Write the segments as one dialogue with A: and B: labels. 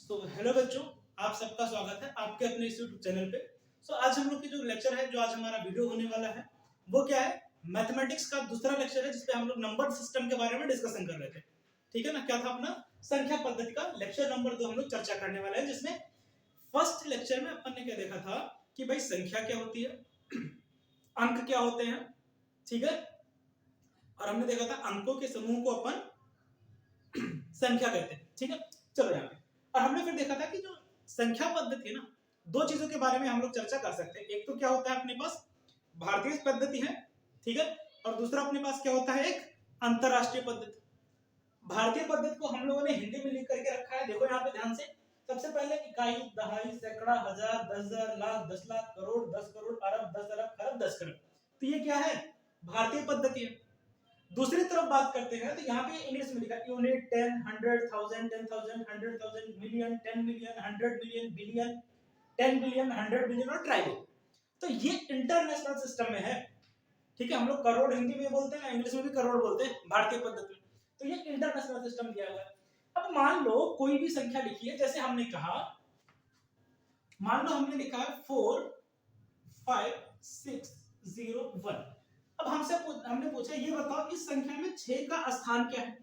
A: Hello बच्चों, आप सबका स्वागत है आपके अपने इस यूट्यूब चैनल पे। आज हम लोग की जो लेक्चर है, जो आज हमारा वीडियो होने वाला है, वो क्या है, मैथमेटिक्स का दूसरा लेक्चर है, जिसपे हम लोग नंबर सिस्टम के बारे में डिस्कशन कर रहे थे। ठीक है ना, क्या था अपना संख्या पद्धति का लेक्चर नंबर 2 हम लोग चर्चा करने वाले हैं, जिसमें फर्स्ट लेक्चर में अपन ने क्या देखा था कि भाई संख्या क्या होती है, अंक क्या होते हैं, ठीक है, और हमने देखा था अंकों के समूह को अपन संख्या कहते हैं। ठीक है, चलो यहाँ पे और हमने फिर देखा था कि जो संख्या पद्धति है ना, दो चीजों के बारे में हम लोग चर्चा कर सकते हैं। एक तो क्या होता है अपने पास भारतीय पद्धति है, ठीक है, और दूसरा अपने पास क्या होता है, एक अंतरराष्ट्रीय पद्धति। भारतीय पद्धति को हम लोगों ने हिंदी में लिख करके रखा है, देखो यहाँ पे ध्यान से। सबसे पहले इकाई, दहाई, सैकड़ा, हजार, 10,000, लाख, 10 लाख, करोड़, 10 करोड़, अरब, 10 अरब, खरब, 10 खरब। तो ये क्या है, भारतीय पद्धति है। दूसरी तरफ बात करते हैं तो यहाँ पे इंग्लिश में लिखा unit, 10, 100, 1000, 10,000, 100,000, million, 10 million, 100 million, billion, 10 billion, 100 billion और ट्राइलियन। तो ये इंटरनेशनल सिस्टम में है। ठीक है, हम लोग करोड़ हिंदी में बोलते हैं, इंग्लिश में भी करोड़ बोलते हैं भारतीय पद्धति में। तो ये इंटरनेशनल सिस्टम दिया हुआ है। अब मान लो कोई भी संख्या लिखी है, जैसे हमने कहा, मान लो हमने लिखा है 4, 5, 6, 0, 1। अब हमने पूछा ये बताओ इस संख्या में 6 का स्थान क्या है,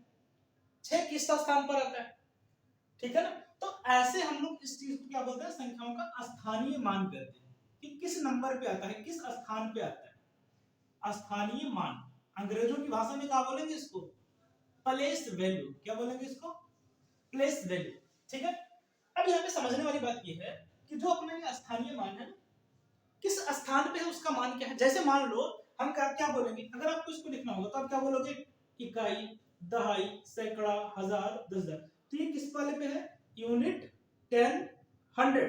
A: 6 किस स्थान पर आता है। ठीक है ना, तो ऐसे हम लोग इस चीज को क्या बोलते हैं, संख्याओं का स्थानीय मान कहते हैं कि किस नंबर पे आता है, किस स्थान पे आता है। स्थानीय मान अंग्रेजों की भाषा में क्या बोलेंगे इसको, प्लेस वैल्यू। क्या बोलेंगे इसको, प्लेस वैल्यू। ठीक है, अब यहाँ पे समझने वाली बात ये है कि जो अपना ये स्थानीय मान है, किस स्थान पे है उसका मान क्या है। जैसे मान लो हम क्या बोलेंगे, अगर आपको इसको लिखना होगा तो आप क्या बोलोगे, इकाई, दहाई, सैकड़ा, हजार, 10,000। तो ये किस वाले पे है, यूनिट, 10, 100।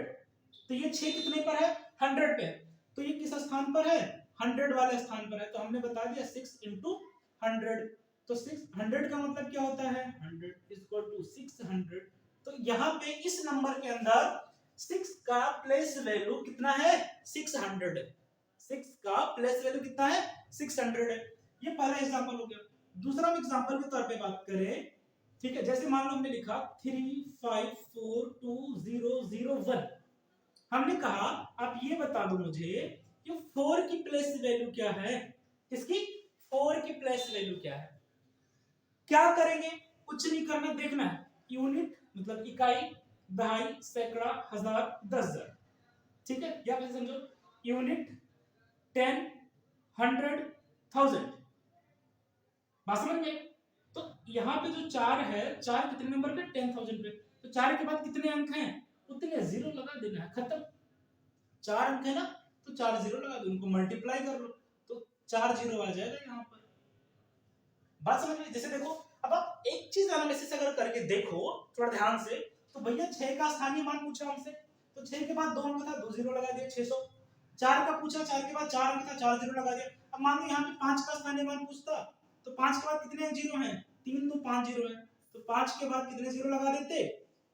A: तो ये 6 कितने पर है, 100 पे है। तो ये किस स्थान पर है, 100 वाले स्थान पर है। तो हमने बता दिया 6 into 100। तो 600 का मतलब क्या होता है, 100 इक्वल टू 600। तो यहाँ पे इस नंबर के अंदर 6 का प्लेस वैल्यू कितना है, 600 है। 6 का प्लेस वैल्यू कितना है, 600 है। ये पहला एग्जांपल हो गया। दूसरा एग्जांपल के तौर पे बात करें, ठीक है, जैसे मान लो हमने लिखा 3, 5, 4, 2, 0, 0, 1। हमने कहा आप ये बता दो मुझे कि 4 की प्लेस वैल्यू क्या है, इसकी 4 की प्लेस वैल्यू क्या है। क्या करेंगे, कुछ नहीं करना, देखना है यूनिट मतलब इकाई, दहाई, सैकड़ा, हजार, 10,000। ठीक है, या फिर समझो यूनिट, 10, 100, 1000। बात समझ में। तो यहाँ पे जो 4 है, 4 कितने नंबर पे, 10,000 पे। तो 4 के बाद कितने अंक हैं, उतने जीरो लगा देना है, खत्म। 4 अंक है ना, तो 4 जीरो लगा दो, उनको मल्टीप्लाई कर लो, तो 4 जीरो आ जाएगा यहाँ पर। बात समझ में। जैसे देखो, अब आप एक चीज एनालिसिस अगर करके देखो थोड़ा ध्यान से, तो भैया 6 का स्थानीय मान पूछा हमसे, तो 6 के बाद 2 अंक था, 2 जीरो लगा दिया, 600। 4 का पूछा, 4 के बाद 4 अंक था, 4 जीरो लगा दिया। अब मान लो यहाँ पे 5 का स्थानीय मान पूछता, तो 5 के बाद कितने जीरो हैं, 3 तो 5 जीरो है। तो 5 के बाद कितने जीरो लगा देते,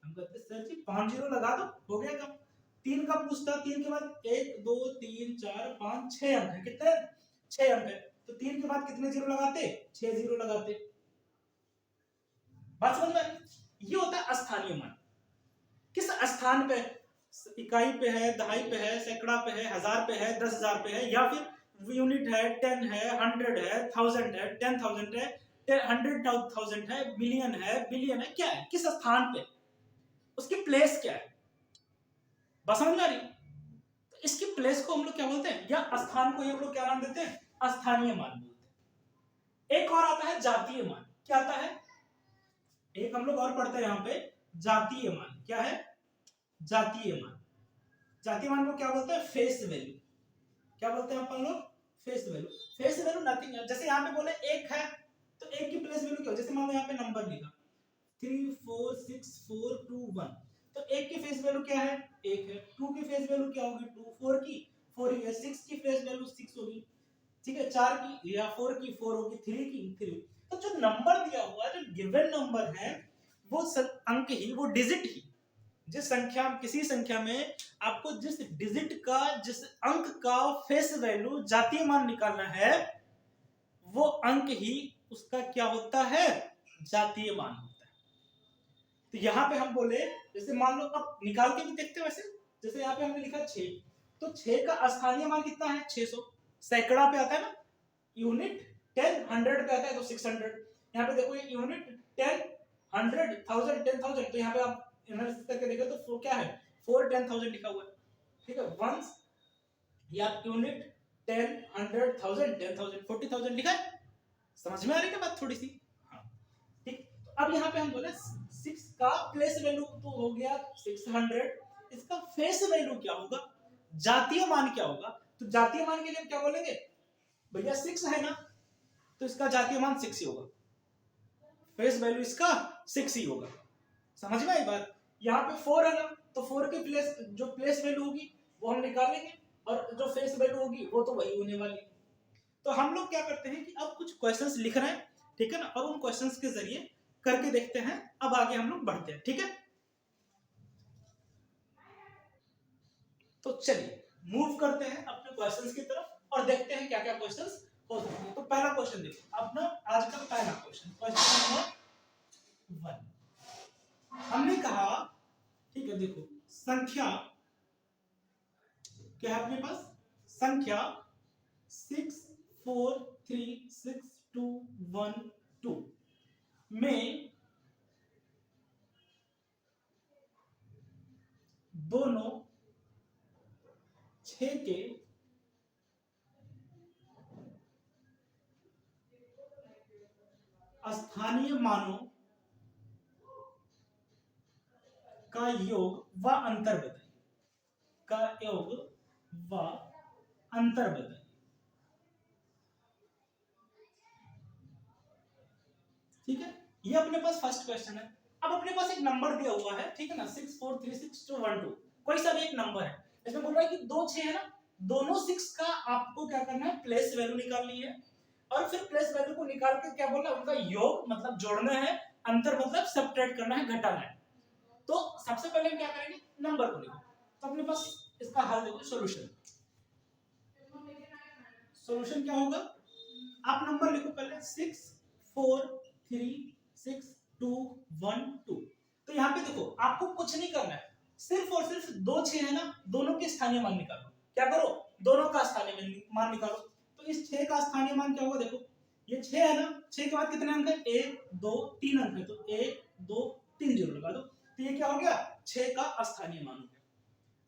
A: हम कहते सर जी 5 जीरो लगा दो, हो गया काम। 3 का पूछता, 3 के बाद 1, 2, 3, 4, 5, 6 अंक है, कितने, 6 अंक है। तो 3 के बाद कितने जीरो लगाते, 6 जीरो लगाते। बात समझ में। ये होता है स्थानीय मान, किस स्थान पे, इकाई पे है, दहाई पे है, सैकड़ा पे है, हजार पे है, 10,000 पे है, या फिर यूनिट है, 10 है, 100 है, 1000 है, 10,000 है, 100,000 है, मिलियन है, बिलियन है, क्या है, किस स्थान पे, उसकी प्लेस क्या है। बस समझ में आ रही। तो इसकी प्लेस को हम लोग क्या बोलते हैं, या स्थान को हम लोग क्या नाम देते हैं, स्थानीय मान बोलते हैं। एक और आता है जातीय मान। क्या आता है, एक हम लोग और पढ़ते हैं यहाँ पे, जातीय मान। क्या है, जातीय मान। जातीय मान को क्या बोलते हैं, फेस वैल्यू। क्या बोलते हैं अपन लोग, face value. Face value nothing है। जैसे यहाँ पे बोले 1 है, तो 1 की प्लेस वैल्यू क्या हो, जैसे मान लो यहाँ पे नंबर लिखा 3, 4, 6, 4, 2, 1। तो 1 की फेस वैल्यू क्या है, 1 है। 2 की फेस वैल्यू क्या होगी, 2, 4 की 4 ही है। 6 की फेस वैल्यू 6 होगी, ठीक है। 4 की या 4 की 4 होगी, 3 की 3। तो जो नंबर दिया हुआ है, जो गिवन नंबर है, वो अंक ही, वो डिजिट ही, जिस संख्या, किसी संख्या में आपको जिस डिजिट का, जिस अंक का फेस वैल्यू, जातीय मान निकालना है, वो अंक ही उसका क्या होता है, जातीय मान होता है। तो यहाँ पे हम बोले जैसे मान लो अब निकाल के भी देखते हैं वैसे, जैसे यहाँ पे हमने लिखा 6, तो 6 का स्थानीय मान कितना है 600, सैकड़ा पे आता है ना, यूनिट 10 100 पे आता है तो 600। यहाँ पे देखो ये यूनिट 10 100 1000 10000, तो यहाँ पे आप एनालिसिस करके देखो तो क्या है 4 10000 लिखा हुआ है, ठीक है। वंस या यूनिट 10 100 1000 10000 40000 लिखा है, समझ में आ रही है बात थोड़ी सी, हाँ ठीक। तो अब यहाँ पे हम बोले 6 का प्लेस वैल्यू तो हो गया 600, इसका फेस वैल्यू क्या होगा, जातीय मान क्या होगा, तो जातीय मान के लिए क्या बोलेंगे भैया 6 है ना, तो इसका जातीय मान 6 ही होगा, फेस वैल्यू इसका 6 ही होगा, समझ में आई बात। यहाँ पे 4 है ना, तो 4 के प्लेस जो प्लेस वैल्यू होगी वो हम निकाल लेंगे, और जो फेस वैल्यू होगी वो तो वही होने वाली है। तो हम लोग क्या करते हैं कि अब कुछ क्वेश्चंस लिख रहे हैं, ठीक है ना, और उन क्वेश्चंस के जरिए करके देखते हैं, अब आगे हम लोग बढ़ते हैं, ठीक है। तो चलिए मूव करते हैं अपने क्वेश्चंस की तरफ और देखते हैं क्या क्या क्वेश्चंस हो सकते हैं। तो पहला क्वेश्चन देखो अपना आज का पहला क्वेश्चन, क्वेश्चन नंबर 1 हमने कहा, ठीक है, देखो संख्या क्या है अपने पास, संख्या 6 4 3 6 2 1 2 में दोनों 6 के स्थानीय मानों का योग व अंतर बताइए, का योग व अंतर बताइए। ठीक है, ये अपने पास फर्स्ट क्वेश्चन है। अब अपने पास एक नंबर दिया हुआ है, ठीक है ना, 6 4 3 6 2 1 2, कोई सा भी एक नंबर है, इसमें बोल रहा है कि दो 6 है ना, दोनों 6 का आपको क्या करना है प्लेस वैल्यू निकालनी है, और फिर प्लेस वैल्यू को निकाल के क्या बोलना है उनका योग मतलब जोड़ना है, अंतर मतलब सब्ट्रैक्ट करना है, घटाना है। तो सबसे पहले हम क्या करेंगे नंबर को लिखो, तो अपने पास इसका हल देखो, सॉल्यूशन। सॉल्यूशन क्या होगा, आप नंबर लिखो पहले 6 4 3 6 2 1 2। तो यहाँ पे देखो आपको कुछ नहीं करना है, सिर्फ और सिर्फ दो 6 है ना, दोनों के स्थानीय मान निकालो, क्या करो दोनों का स्थानीय मान निकालो। तो इस 6 का स्थानीय मान क्या होगा, देखो ये 6 है ना, 6 के बाद कितने अंक है 1 2 3 अंक है, तो 1 2 3 जीरो लगा दो, तो ये क्या हो गया 6 का स्थानीय मान हो गया।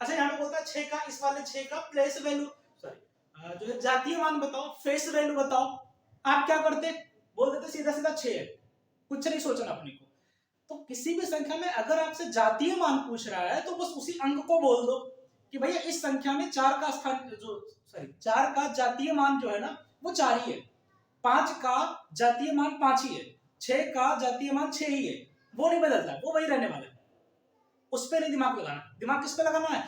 A: अच्छा यहाँ पे बोलता है 6 का, इस वाले 6 का प्लेस वैल्यू सॉरी जो है जातीय मान बताओ, फेस वैल्यू बताओ। आप क्या करते बोल देते सीधा सीधा 6 है, कुछ नहीं सोचना अपने को। तो किसी भी संख्या में अगर आपसे जातीय मान पूछ रहा है तो बस उसी अंक को बोल दो कि भैया इस संख्या में 4 का स्थान जो सॉरी 4 का जातीय मान जो है ना वो 4 ही है, 5 का जातीय मान 5 ही है, 6 का जातीय मान 6 ही है, वो नहीं बदलता, वो वही रहने वाला है, उस पर नहीं दिमाग लगाना। दिमाग किस पे लगाना है,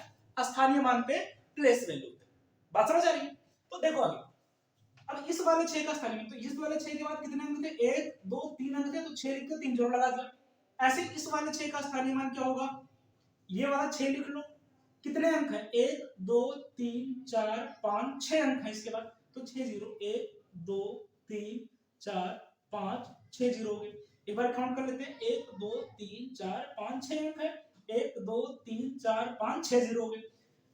A: स्थानीय मान पे, प्लेस वैल्यू पे। बात समझ आ रही है। तो देखो अभी अब इस वाले 6 का स्थानीय मान, तो इस वाले 6 के बाद कितने अंक थे 1 2 3 अंक थे, तो 6 लिख के 3 जोड़ लगा दिया। ऐसे इस वाले 6 का स्थानीय मान क्या होगा, ये वाला 6 लिख लो, कितने अंक है 1 2 3 4 5 6 अंक है इसके बाद, तो 6 जीरो 1 2 3 4 5 6 जीरो हो गए। एक बार काउंट कर लेते हैं 1 2 3 4 5 6 अंक है, 1 2 3 4 5 6 जीरो हो गए।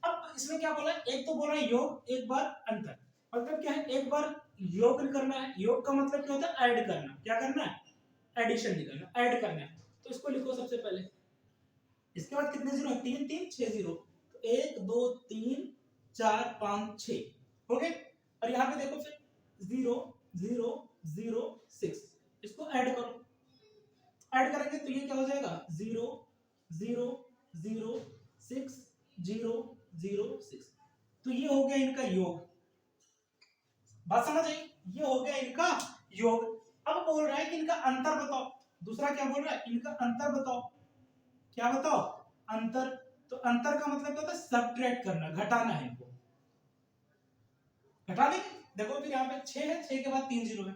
A: अब इसमें क्या बोला है, एक तो बोला है योग, एक बार अंतर, मतलब क्या है एक बार योग करना है, योग का मतलब क्या होता है ऐड करना, क्या करना है एडिशन नहीं करना, ऐड करना है। तो इसको लिखो सबसे पहले, इसके बाद कितने जीरो 3 3 6 जीरो, तो 1 2 3 4 5 6 हो गए। और यहाँ पे देखो फिर 0 0 0 6, इसको ऐड करो, ऐड करेंगे तो ये क्या हो जाएगा 0 0 0 6 0 0 6, तो ये हो गया इनका योग। बात समझ आई, ये हो गया इनका योग। अब बोल रहा है कि इनका अंतर बताओ, दूसरा क्या बोल रहा है इनका अंतर बताओ, क्या बताओ अंतर। तो अंतर का मतलब क्या होता है सब्ट्रैक्ट करना, घटाना है इनको, घटा देंगे। देखो फिर यहाँ पे 6 है, 6 के बाद 3 जीरो है,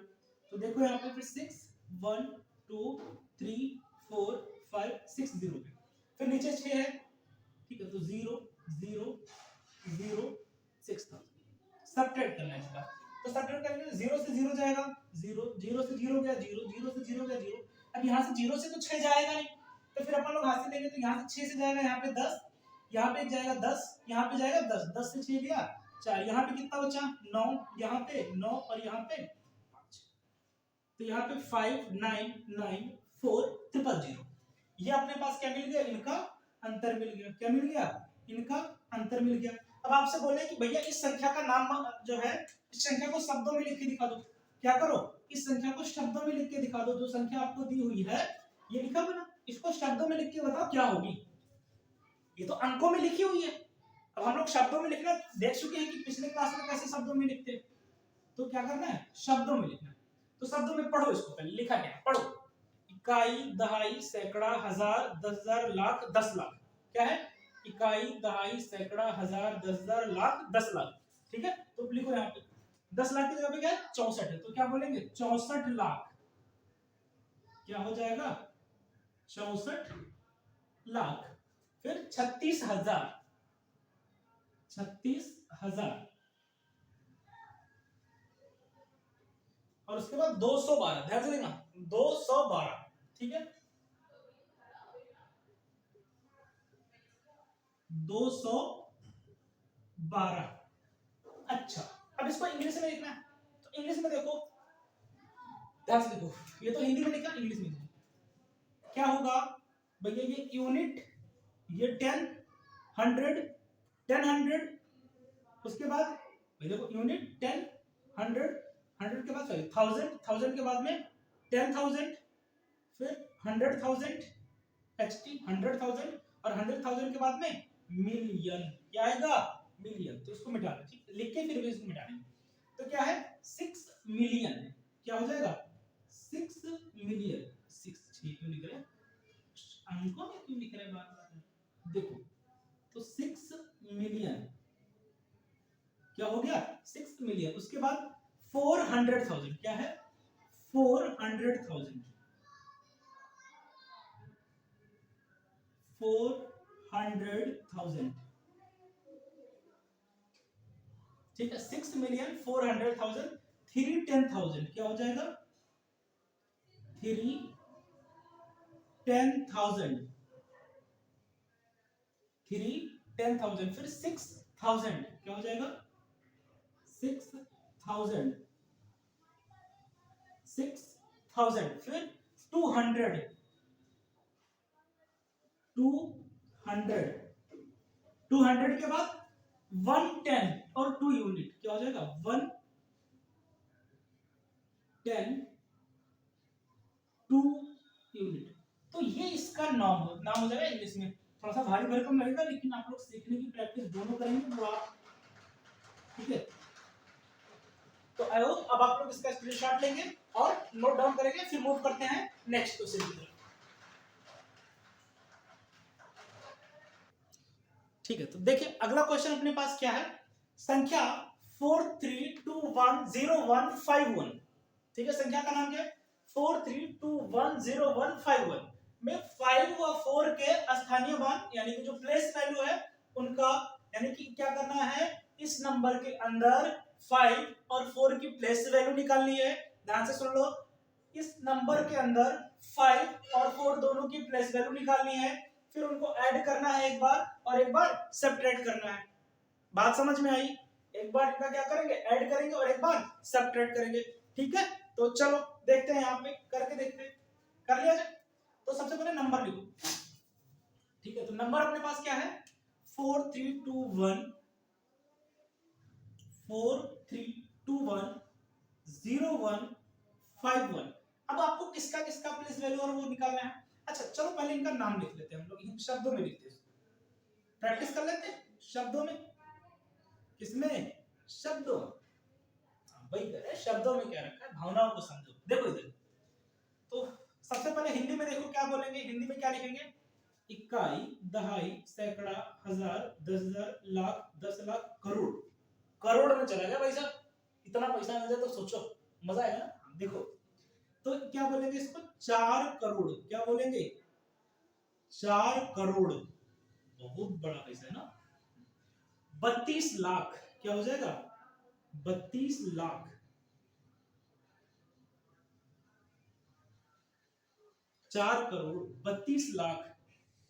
A: तो देखो यहाँ पे फिर 6 1 2 3 4 5 6 जीरो है, फिर नीचे 6 है, ठीक है, तो 0 0 0 6 था, सब्ट्रैक्ट करना है इसका। तो सब्ट्रैक्ट करेंगे 0 से 0 जाएगा 0, 0 से 0 गया 0, 0 से 0 गया 0। अब यहाँ से 0 से तो 6 जाएगा नहीं, तो फिर अपन लोग हाथ से लेंगे, तो यहाँ से 6 से जाएगा यहाँ पे 10, यहाँ पे जाएगा 10, यहाँ पे जाएगा 10, 10 से 6 गया 4, यहाँ पे कितना बचा 9, यहाँ पे 9 और यहाँ पे 5, तो यहाँ पे 5 9 9 4 0 0। ये अपने पास क्या मिल गया, इनका अंतर मिल गया। क्या मिल गया, इनका अंतर मिल गया। अब आपसे बोले कि भैया इस संख्या का नाम जो है, इस संख्या को शब्दों में लिख के दिखा दो। क्या करो, इस संख्या को शब्दों में लिख के दिखा दो। जो संख्या आपको दी हुई है ये लिखा हुआ ना, इसको शब्दों में लिख के बताओ क्या होगी। ये तो अंकों में लिखी हुई है, अब हम लोग शब्दों में लिखना देख चुके हैं कि पिछले क्लास में कैसे शब्दों में लिखते हैं। तो क्या करना है, शब्दों में लिखना है। तो शब्दों में पढ़ो इसको, पहले लिखा क्या है पढ़ो। इकाई, दहाई, सैकड़ा, हजार, 10,000, लाख, 10 लाख। क्या है, इकाई, दहाई, सैकड़ा, हजार, 10,000, लाख, 10 लाख। ठीक है, तो लिखो यहाँ पे 10 लाख की जगह पे क्या है 64 है, तो क्या बोलेंगे 64 लाख। क्या हो जाएगा 64 लाख। फिर 36,000, 36,000, और उसके बाद 212, ध्यान से देखना 212। ठीक है, 212। अच्छा, अब इसको इंग्लिश में लिखना है, तो इंग्लिश में देखो, ध्यान से देखो, ये तो हिंदी में लिखा, इंग्लिश में देखो क्या होगा भैया। ये यूनिट, ये 10 100 10 100, उसके बाद भाई देखो यूनिट 10 100 100 के बाद 1000 1000 के बाद में 10,000, फिर 100,000 HT 100,000, और 100,000 के बाद में मिलियन। क्या आएगा, मिलियन। तो इसको मिटा दो, ठीक, लिख के फिर भी इसको मिटा देंगे। तो क्या है 6 मिलियन। क्या हो जाएगा 6 मिलियन। 6 क्यों लिख रहे हैं, अंकों में क्यों लिख रहे हैं बार बार, देखो तो 6 मिलियन क्या हो गया 6 मिलियन। उसके बाद 400,000, क्या है 400,000, 400,000। ठीक है, 6 मिलियन 400,000, 310,000। क्या हो जाएगा 310,000, 310,000। फिर 6,000, क्या हो जाएगा 6,000, 6,000। फिर 200, 200, 200 के बाद 110 और 2 यूनिट। क्या हो जाएगा 110 2 यूनिट। तो ये इसका नाम हो जाएगा इंग्लिश में। थोड़ा सा भारी भरकम लगेगा, लेकिन आप लोग सीखने की प्रैक्टिस दोनों करेंगे तो आप, ठीक है। तो आई होप अब आप लोग इसका स्क्रीनशॉट लेंगे और नोट डाउन करेंगे। फिर मूव करते हैं नेक्स्ट क्वेश्चन की तरफ। ठीक है, तो देखिए अगला क्वेश्चन अपने पास क्या है, संख्या 43210151। ठीक है, संख्या का नाम क्या है 43210151 में 5 व 4 के स्थानीय मान यानी कि जो प्लेस वैल्यू है उनका, यानी कि क्या करना है, इस नंबर के अंदर 5 और 4 की प्लेस वैल्यू निकालनी है। ध्यान से सुन लो, इस नंबर के अंदर 5 और 4 दोनों की प्लेस वैल्यू निकालनी है, फिर उनको ऐड करना है एक बार और एक बार सब्ट्रैक्ट करना है। बात समझ में आई, एक बार इनका क्या करेंगे ऐड करेंगे और एक बार सब्ट्रैक्ट करेंगे। ठीक है, तो चलो देखते हैं, यहाँ पे करके देखते हैं, कर लिया जाए। तो सबसे पहले नंबर लिखो। ठीक है, तो नंबर अपने पास क्या है 43210151। अब आपको किसका किसका प्लेस वैल्यू और वो निकालना है। अच्छा चलो पहले इनका नाम लिख लेते हैं, हम लोग शब्दों में लिखते हैं, प्रैक्टिस कर लेते हैं शब्दों में। किसमें, शब्दों, वही करे शब्दों में क्या रखा है, भावनाओं को समझो। देखो इधर, तो सबसे पहले हिंदी में देखो क्या बोलेंगे, हिंदी में क्या लिखेंगे, इकाई, दहाई, सैकड़ा, हजार, 10,000, लाख, 10 लाख, करोड़। करोड़ में चला गया भाई साहब, इतना पैसा मिल जाए तो सोचो मजा आएगा ना। देखो तो क्या बोलेंगे इसको 4 करोड़। क्या बोलेंगे 4 करोड़, बहुत बड़ा पैसा है ना। 32 लाख, क्या हो जाएगा 32 लाख। 4 करोड़ 32 लाख।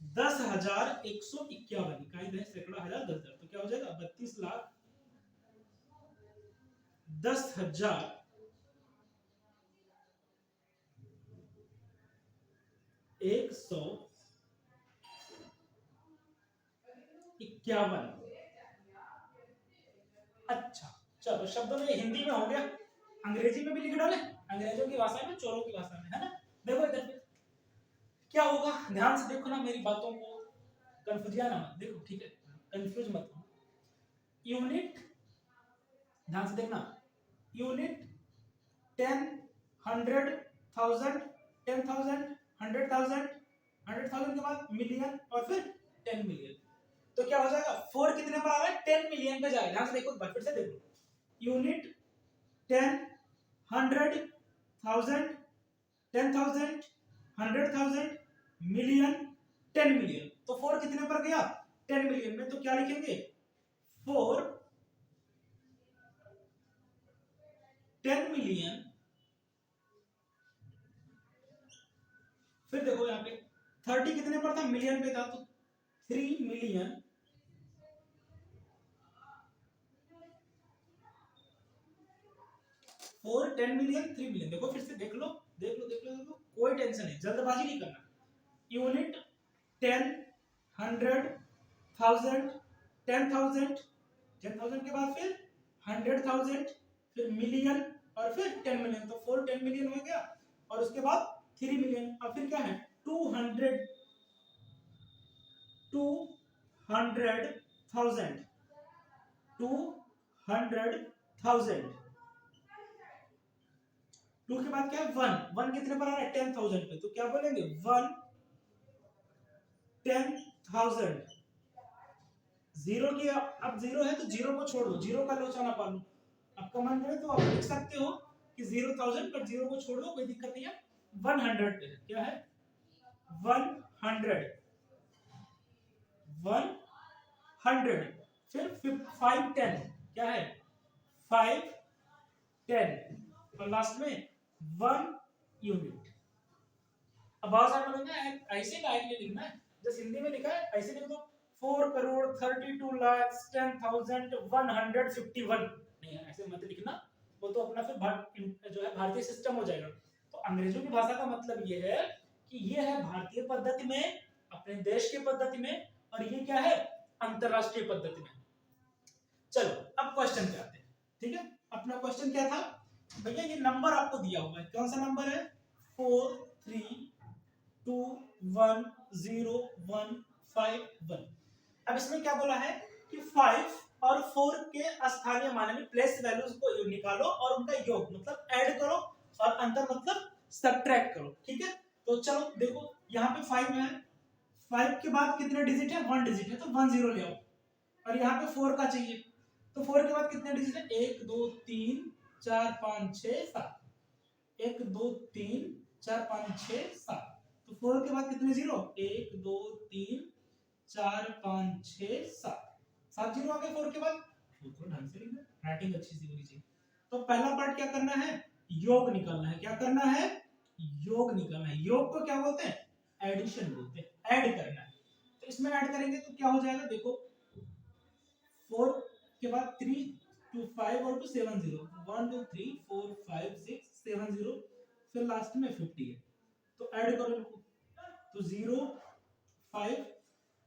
A: 10,151 इकाई दशमलव सैकड़ा हजार 10,000, तो क्या हो जाएगा 32,151। अच्छा, चलो शब्दों में हिंदी में हो गया, अंग्रेजी में भी लिख डाले, अंग्रेजों की भाषा में, चोरों की भाषा में, है ना। देखो इधर पे क्या होगा, ध्यान से देखो ना मेरी बातों को, कंफ्यूजिया ना मत देखो, ठीक है, कंफ्यूज मत हो। यूनिट, ध्यान से देखना, यूनिट 10, 100, 1000, 10,000, 100,000, 100,000 के बाद मिलियन और फिर 10 मिलियन। तो क्या हो जाएगा, 4 कितने पर आ रहा है, 10 मिलियन पे जाएगा। ध्यान से देखो, फिर से देखो, यूनिट 10, 100, 1000, 10,000, 100,000, मिलियन, 10 मिलियन। तो 4 कितने पर गया, 10 मिलियन में। तो क्या लिखेंगे, 4 10 मिलियन। फिर देखो यहाँ पे 30 कितने पर था, मिलियन पे था, तो 3 मिलियन 4 10 मिलियन 3 मिलियन। देखो फिर से देख लो, देख लो, देख लो, देख लो, कोई टेंशन नहीं, जल्दबाजी नहीं करना। यूनिट 10, 100, 1000, 10,000, 10,000 के बाद फिर 100,000, फिर मिलियन और फिर 10 मिलियन। तो 4 10 मिलियन हो गया, और उसके बाद 3 मिलियन। अब फिर क्या है, 200,000, 200,000। 2 के बाद क्या है, 1 1 कितने पर आ रहा है, 10,000 पे। तो क्या बोलेंगे, 1 10,000। जीरो की, अब जीरो है तो जीरो को छोड़ दो, जीरो का लोचा ना पालो। आपका मन करे तो आप लिख सकते हो कि 0,000, पर जीरो को छोड़ दो, कोई दिक्कत नहीं है। 100 पे क्या है, 100, 100, फिर 5 10 क्या है, 5 10, और लास्ट में 1 यूनिट। अब बहुत सारे लोग ना ऐसे लाइन में लिखना है, जैसे हिंदी में लिखा है ऐसे लिख दो, 4,32,10,151। नहीं, ऐसे मत लिखना, वो तो अपना फिर जो है भारतीय सिस्टम हो जाएगा। तो अंग्रेजों की भाषा का मतलब ये है कि ये है भारतीय पद्धति में, अपने देश की पद्धति में, और ये क्या है, अंतरराष्ट्रीय पद्धति में। चलो अब क्वेश्चन पे आते हैं, ठीक है। अपना क्वेश्चन क्या था भैया, ये नंबर आपको दिया हुआ है, कौन सा नंबर है, 4321015 1। अब इसमें क्या बोला है कि 5 और 4 के स्थानीय मान में प्लेस वैल्यूज को निकालो और उनका योग मतलब ऐड करो, और अंतर मतलब सब्ट्रैक्ट करो, ठीक है। तो चलो देखो, यहाँ पे 5 है, 5 के बाद कितने डिजिट है, 1 डिजिट है, तो 1 0 ले आओ। और यहाँ पे 4 का चाहिए, तो 4 के बाद कितने डिजिट है, 1 2 3 4 5 6 7, 1 2 3 4 5 6 7। तो 4 के बाद कितने जीरो, 1 2 3 4 5 6 7, 7 जीरो आ गए 4 के बाद। तो ढंग से लिखना, राइटिंग अच्छी सी होनी चाहिए। तो पहला पार्ट क्या करना है, योग निकालना है। क्या करना है, योग निकालना है। योग को क्या बोलते हैं, एडिशन बोलते हैं, ऐड करना है। तो इसमें ऐड करेंगे तो क्या हो जाएगा, देखो 4 के बाद 3 2 5 और 2 7 0, 1 2 3 4 5 6 7 0, फिर लास्ट में 50 है। तो ऐड करो इनको, तो 0 5,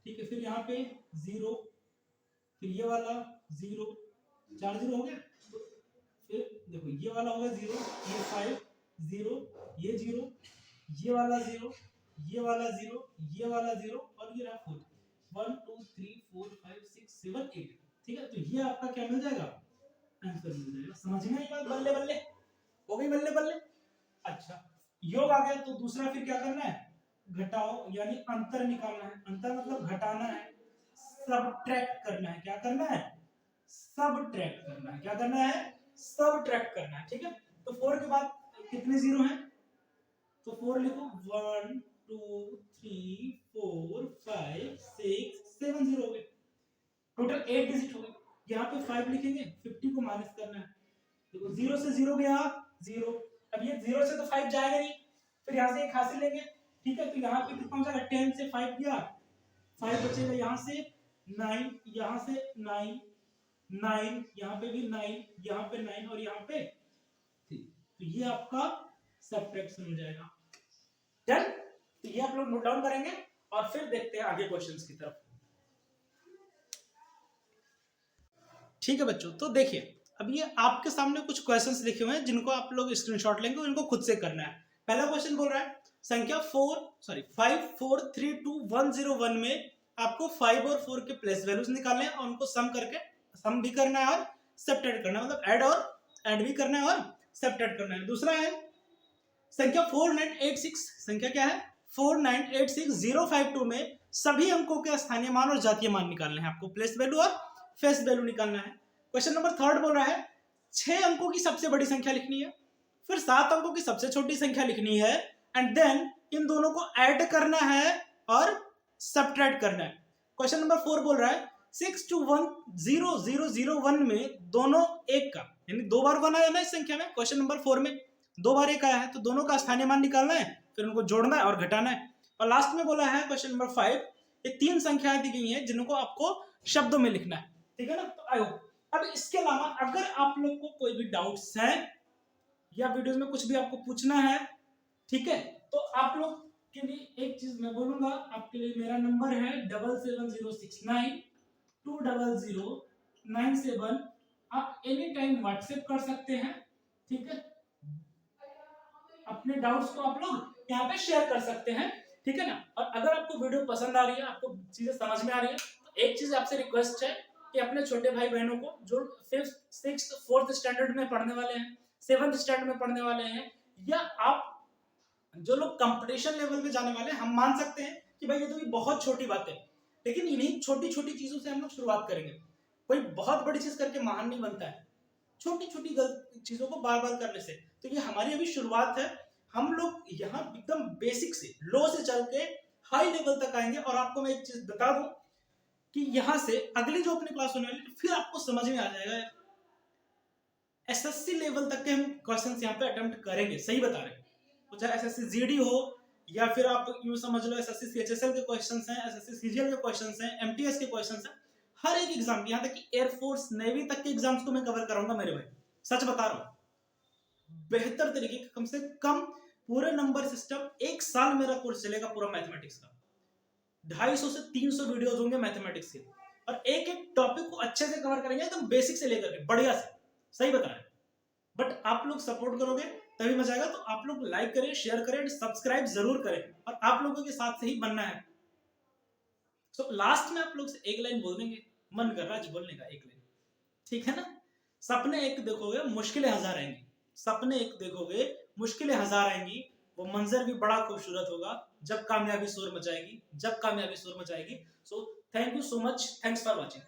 A: ठीक है, फिर यहाँ पे 0, फिर ये वाला 0, 4 0 हो गया। तो फिर देखो ये वाला होगा 0, ये 5 0, ये 0, ये वाला 0, ये वाला 0, ये वाला 0, और ये रहा 4, 1 2 3 4 5 6 7 8, ठीक है। तो ये आपका क्या मिल जाएगा, आंसर मिल जाएगा। समझ में आई बात, बल्ले बल्ले हो गई, बल्ले बल्ले। अच्छा, योग आ गया, तो दूसरा फिर क्या करना है, घटाओ, यानी अंतर निकालना है। अंतर मतलब घटाना है, सबट्रैक्ट करना है। क्या करना है, सबट्रैक्ट करना है। क्या करना है, सबट्रैक्ट करना है, ठीक है। तो 4 के बाद कितने जीरो हैं, तो 4 लिखो, 1 2 3 4 5 6 7 जीरो हो गए, टोटल 8 डिजिट हो गए। यहाँ पे 5 लिखेंगे, 50 को माइनस करना है। देखो 0 से 0 गया 0, अब ये 0 से तो 5 जाएगा नहीं, फिर यहाँ से एक हासिल लेंगे, ठीक है। तो यहाँ पे कितना हो जाएगा, 10 से 5 गया 5 बचेगा, यहाँ से 9, यहाँ से 9, 9, यहाँ पे भी 9, यहाँ पे 9 और यहाँ पे 3। तो ये आपका सब्ट्रैक्शन हो जाएगा। डन। तो ये आप लोग नोट डाउन करेंगे और फिर देखते हैं आगे क्वेश्चंस की तरफ। ठीक है बच्चों, तो देखिए अब ये आपके सामने कुछ क्वेश्चंस लिखे हुए हैं जिनको आप लोग स्क्रीनशॉट लेंगे और इनको खुद से करना है। पहला क्वेश्चन बोल रहा है संख्या 5 4 3 2 1 0 1 में आपको 5 और 4 के प्लेस वैल्यूज निकालने हैं और उनको सम करके सम भी करना है और सब्ट्रैक्ट करना है, मतलब ऐड भी करना है और सब्ट्रैक्ट करना है। दूसरा है संख्या 4986, संख्या क्या है 4986052 में सभी अंकों के स्थानीय मान और जातीय मान निकालने हैं आपको, प्लेस वैल्यू और फेस वैल्यू निकालना है। क्वेश्चन नंबर 3 बोल रहा है 6 अंकों की सबसे बड़ी संख्या लिखनी है, फिर 7 अंकों की सबसे छोटी संख्या लिखनी है एंड देन इन दोनों को ऐड करना है और सब्ट्रैक्ट करना है। क्वेश्चन नंबर 4 बोल रहा है 6210001 में दोनों एक का, यानी 2 बार 1 आया ना इस संख्या में, क्वेश्चन नंबर 4 में 2 बार 1 आया है, तो दोनों का स्थानीय मान निकालना है, फिर उनको जोड़ना है और घटाना है। और लास्ट में बोला है क्वेश्चन नंबर 5 ये 3 संख्याएं दी गई हैं जिनको आपको शब्दों में लिखना है। ठीक है ना। तो आयो अब इसके अलावा अगर आप लोग को कोई भी डाउट्स हैं या वीडियोस में कुछ भी आपको पूछना है, ठीक है, तो आप लोग के लिए एक चीज मैं बोलूंगा, आपके लिए मेरा नंबर है 7706920097। आप एनी टाइम व्हाट्सएप कर सकते हैं, ठीक है, अपने डाउट्स को आप लोग यहाँ पे शेयर कर सकते हैं, ठीक है ना। और अगर आपको वीडियो पसंद आ रही है, आपको चीजें समझ में आ रही है, तो एक चीज आपसे रिक्वेस्ट है कि अपने छोटे भाई बहनों को जो 5th 6th 4th स्टैंडर्ड में पढ़ने वाले हैं, 7th स्टैंडर्ड में पढ़ने वाले हैं, या आप जो लोग कंपटीशन लेवल पे जाने वाले हैं, हम मान सकते हैं कि भाई ये तो बहुत छोटी बात है, लेकिन इन्हीं छोटी छोटी चीजों से हम लोग शुरुआत करेंगे। कोई बहुत बड़ी चीज करके महान नहीं बनता है, छोटी छोटी चीजों को बार बार करने से। तो ये हमारी अभी शुरुआत है, हम लोग यहाँ एकदम बेसिक से लो से चल के हाई लेवल तक आएंगे। और आपको मैं एक चीज बता दूं कि यहाँ से अगली जो अपनी क्लास होने वाली, फिर आपको समझ में आ जाएगा एसएससी लेवल तक के हम क्वेश्चंस यहाँ पे अटेम्प्ट करेंगे, सही बता रहे हैं। तो चाहे एसएससी जीडी हो या फिर आप यूं समझ लो एसएससी सीएचएसएल के क्वेश्चंस हैं, एसएससी सीजीएल के क्वेश्चंस हैं, एमटीएस के क्वेश्चंस हैं, हर एक एग्जाम यहाँ तक कि एयरफोर्स नेवी तक के एग्जाम्स को मैं कवर कराऊंगा मेरे भाई, सच बता रहा हूँ। बेहतर तरीके का कम से कम पूरे नंबर सिस्टम, 1 साल मेरा कोर्स चलेगा पूरा मैथमेटिक्स का, 250 से 300 वीडियोस होंगे मैथमेटिक्स के, और एक एक टॉपिक को अच्छे से कवर करेंगे एकदम बेसिक से लेकर के बढ़िया से, सही बता रहे हैं। बट आप लोग सपोर्ट करोगे तभी मजा आएगा, तो आप लोग लाइक करें, शेयर करें, सब्सक्राइब जरूर करें, और आप लोगों के साथ से ही बनना है। तो लास्ट में आप लोग से एक लाइन बोल देंगे, मन कर रहा है बोलने का, एक लाइन, ठीक है ना। सपने एक देखोगे मुश्किलें 1000 आएंगी, सपने एक देखोगे मुश्किलें 1000 आएंगी, वो मंजर भी बड़ा खूबसूरत होगा जब कामयाबी शोर मचाएगी, जब कामयाबी शोर मचाएगी। So thank you so much, thanks for watching.